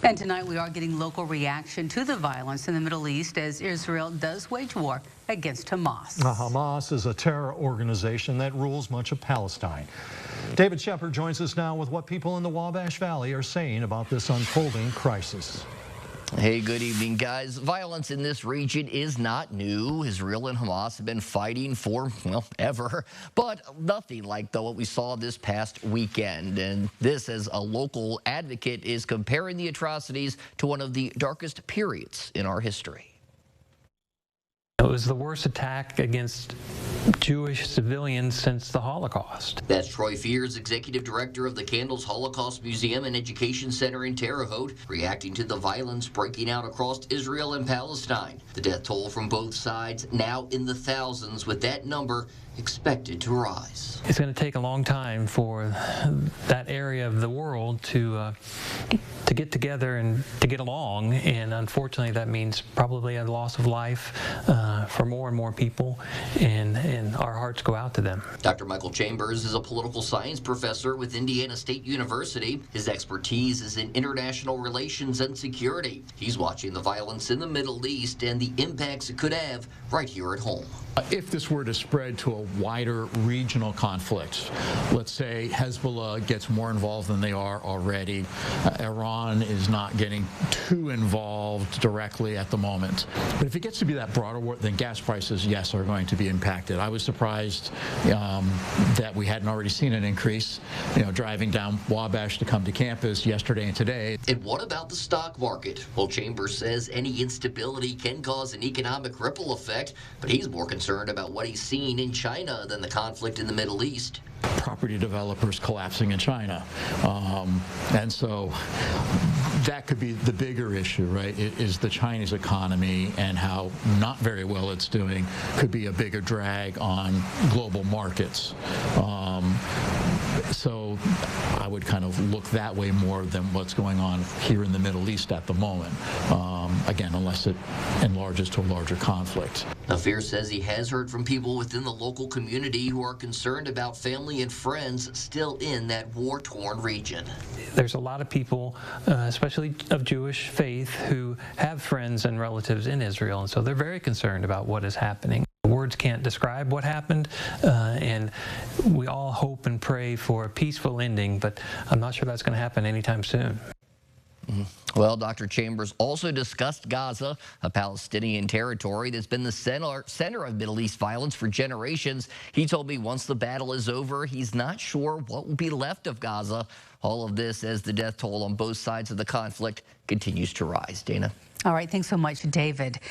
And tonight we are getting local reaction to the violence in the Middle East as Israel does wage war against Hamas. Hamas is a terror organization that rules much of Palestine. David Shepard joins us now with what people in the Wabash Valley are saying about this unfolding crisis. Hey, good evening, guys. Violence in this region is not new. Israel and Hamas have been fighting for, well, ever, but nothing like what we saw this past weekend. And this, as a local advocate, is comparing the atrocities to one of the darkest periods in our history. It was the worst attack against Jewish civilians since the Holocaust. That's Troy Fears, executive director of the Candles Holocaust Museum and Education Center in Terre Haute, reacting to the violence breaking out across Israel and Palestine. The death toll from both sides now in the thousands, with that number expected to rise. It's going to take a long time for that area of the world to get together and to get along, and unfortunately that means probably a loss of life for more and more people, and our hearts go out to them. Dr. Michael Chambers is a political science professor with Indiana State University. His expertise is in international relations and security. He's watching the violence in the Middle East and the impacts it could have right here at home. If this were to spread to a wider regional conflict, let's say Hezbollah gets more involved than they are already, Iran is not getting too involved directly at the moment. But if it gets to be that broader war, then gas prices, yes, are going to be impacted. I was surprised that we hadn't already seen an increase, driving down Wabash to come to campus yesterday and today. And what about the stock market? Well, Chambers says any instability can cause an economic ripple effect, but he's more concerned about what he's seen in China than the conflict in the Middle East. Property developers collapsing in China. And so that could be the bigger issue, right? It is the Chinese economy, and how not very well it's doing could be a bigger drag on global markets. So I would kind of look that way more than what's going on here in the Middle East at the moment. Again, unless it enlarges to a larger conflict. Now, Fear says he has heard from people within the local community who are concerned about family and friends still in that war-torn region. There's a lot of people, especially of Jewish faith, who have friends and relatives in Israel, and so they're very concerned about what is happening. Words can't describe what happened, and we all hope and pray for a peaceful ending, but I'm not sure that's going to happen anytime soon. Well, Dr. Chambers also discussed Gaza, a Palestinian territory that's been the center of Middle East violence for generations. He told me once the battle is over, he's not sure what will be left of Gaza. All of this as the death toll on both sides of the conflict continues to rise. Dana. All right, thanks so much, David.